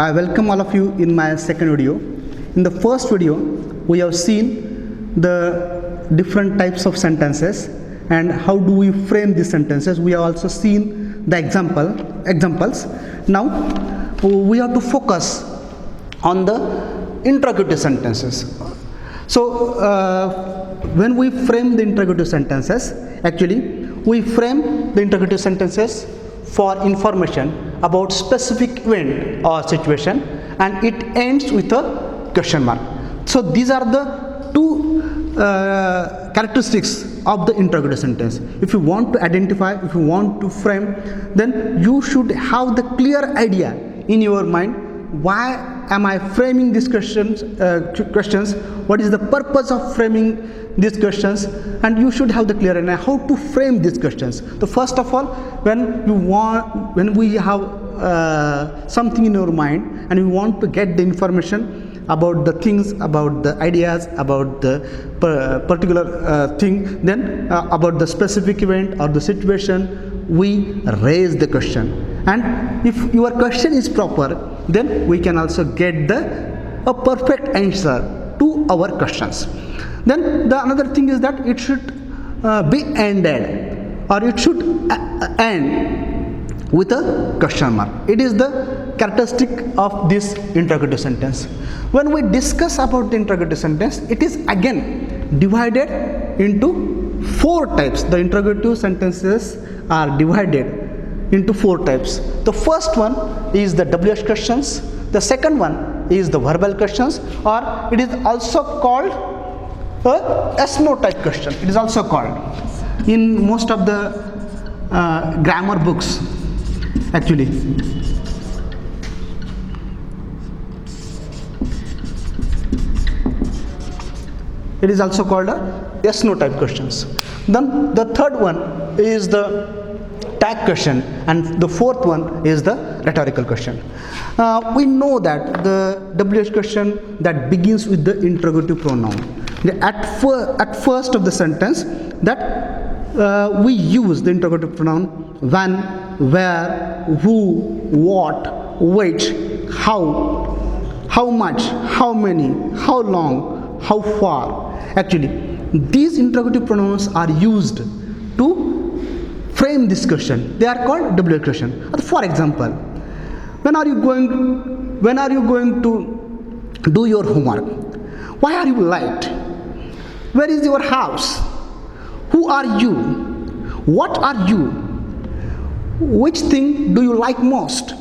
I welcome all of you in my second video. In the first video, we have seen the different types of sentences and how do we frame these sentences. We have also seen the examples. Now, we have to focus on the interrogative sentences. So, when we frame the interrogative sentences, actually, we frame the interrogative sentences for information about specific event or situation, and it ends with a question mark. So these are the two characteristics of the interrogative sentence. If you want to identify, if you want to frame, then you should have the clear idea in your mind. Why am I framing these questions? What is the purpose of framing these questions? And you should have the clear idea how to frame these questions. So first of all, when we have something in your mind and you want to get the information about the things, about the ideas, about the particular thing, then about the specific event or the situation, we raise the question. And if your question is proper, then we can also get a perfect answer to our questions. Then the another thing is that it should be ended, or it should end with a question mark. It is the characteristic of this interrogative sentence. When we discuss about the interrogative sentence, it is again divided into four types. The interrogative sentences are divided into four types. The first one is the WH questions. The second one is the verbal questions, or it is also called a yes/no type question. It is also called in most of the grammar books, actually. It is also called a yes/no type questions. Then the third one is the tag question, and the fourth one is the rhetorical question. We know that the WH question that begins with the interrogative pronoun. At first of the sentence, that we use the interrogative pronoun when, where, who, what, which, how much, how many, how long, how far. Actually, these interrogative pronouns are used to frame this question. They are called WH question. For example, when are you going to do your homework? Why are you late? Where is your house? Who are you? What are you? Which thing do you like most?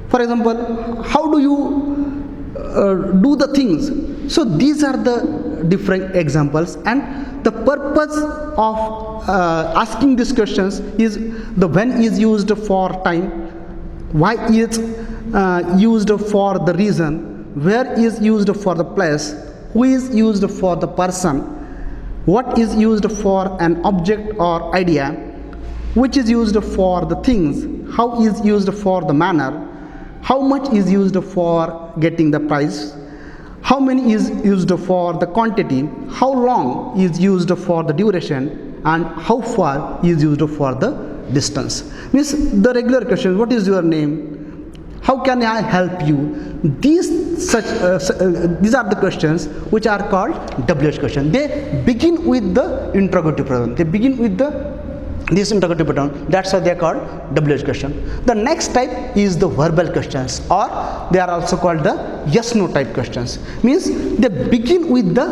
For example, how do you do the things? So these are the different examples, and the purpose of asking these questions is the when is used for time, why is used for the reason, where is used for the place, who is used for the person, what is used for an object or idea, which is used for the things, how is used for the manner, how much is used for getting the price, how many is used for the quantity, how long is used for the duration, and how far is used for the distance. Means the regular question, what is your name? How can I help you? These are the questions which are called WH question. They begin with the interrogative pronoun. They begin with this interrogative pronoun. That's why they are called WH question. The next type is the verbal questions, or they are also called the yes/no type questions. Means they begin with the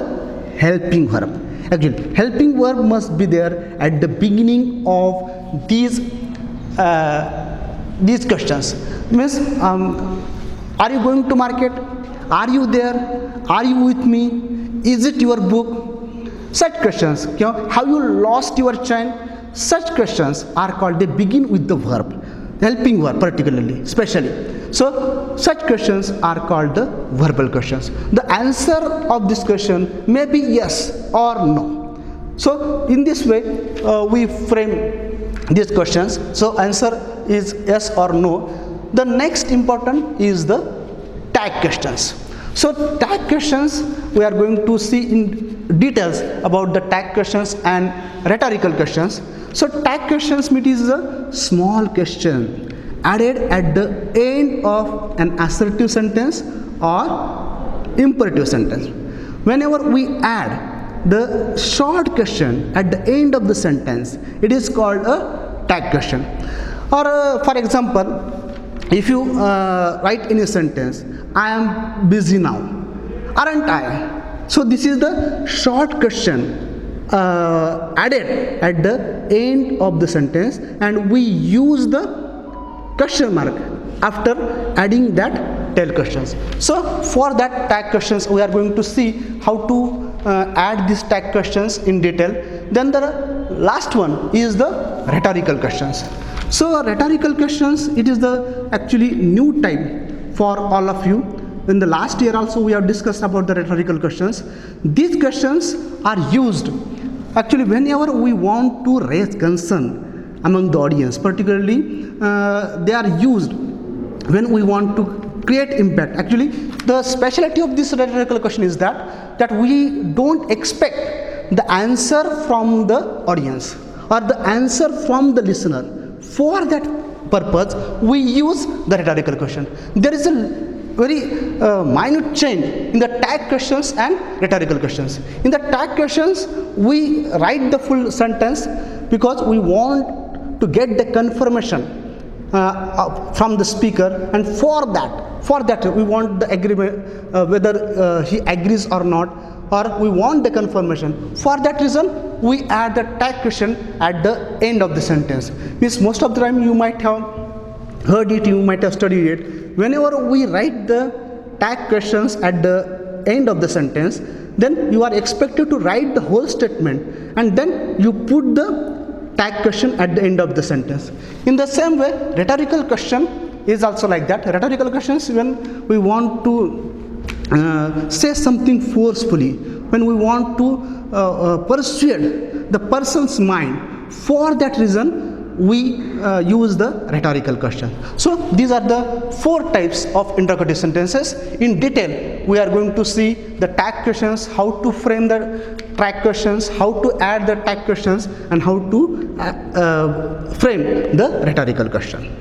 helping verb. Again, helping verb must be there at the beginning of these questions. Means, are you going to market? Are you there? Are you with me? Is it your book? Such questions. Have you lost your chain? Such questions are called, they begin with the verb, helping verb particularly, especially. So such questions are called the verbal questions. The answer of this question may be yes or no. So in this way, we frame these questions. So answer is yes or no. The next important is the tag questions. So tag questions, we are going to see in details about the tag questions and rhetorical questions. So tag questions means is a small question added at the end of an assertive sentence or imperative sentence. Whenever we add the short question at the end of the sentence, it is called a tag question. Or for example, if you write in a sentence, I am busy now, aren't I? So this is the short question added at the end of the sentence, and we use the question mark after adding that tail questions. So for that tag questions, we are going to see how to add these tag questions in detail. Then the last one is the rhetorical questions. So rhetorical questions, it is the actually new type for all of you. In the last year also we have discussed about the rhetorical questions. These questions are used actually whenever we want to raise concern among the audience. Particularly they are used when we want to create impact. Actually the specialty of this rhetorical question is that we don't expect the answer from the audience or the answer from the listener. For that purpose, we use the rhetorical question. There is a very minute change in the tag questions and rhetorical questions. In the tag questions, we write the full sentence because we want to get the confirmation from the speaker, and for that we want the agreement whether he agrees or not, or we want the confirmation. For that reason, we add the tag question at the end of the sentence. Means most of the time you might have heard it, you might have studied it. Whenever we write the tag questions at the end of the sentence, then you are expected to write the whole statement and then you put the tag question at the end of the sentence. In the same way, rhetorical question is also like that. Rhetorical questions, when we want to say something forcefully, when we want to persuade the person's mind, for that reason we use the rhetorical question. So these are the 4 types of interrogative sentences. In detail we are going to see the tag questions, how to frame the tag questions, how to add the tag questions, and how to frame the rhetorical question.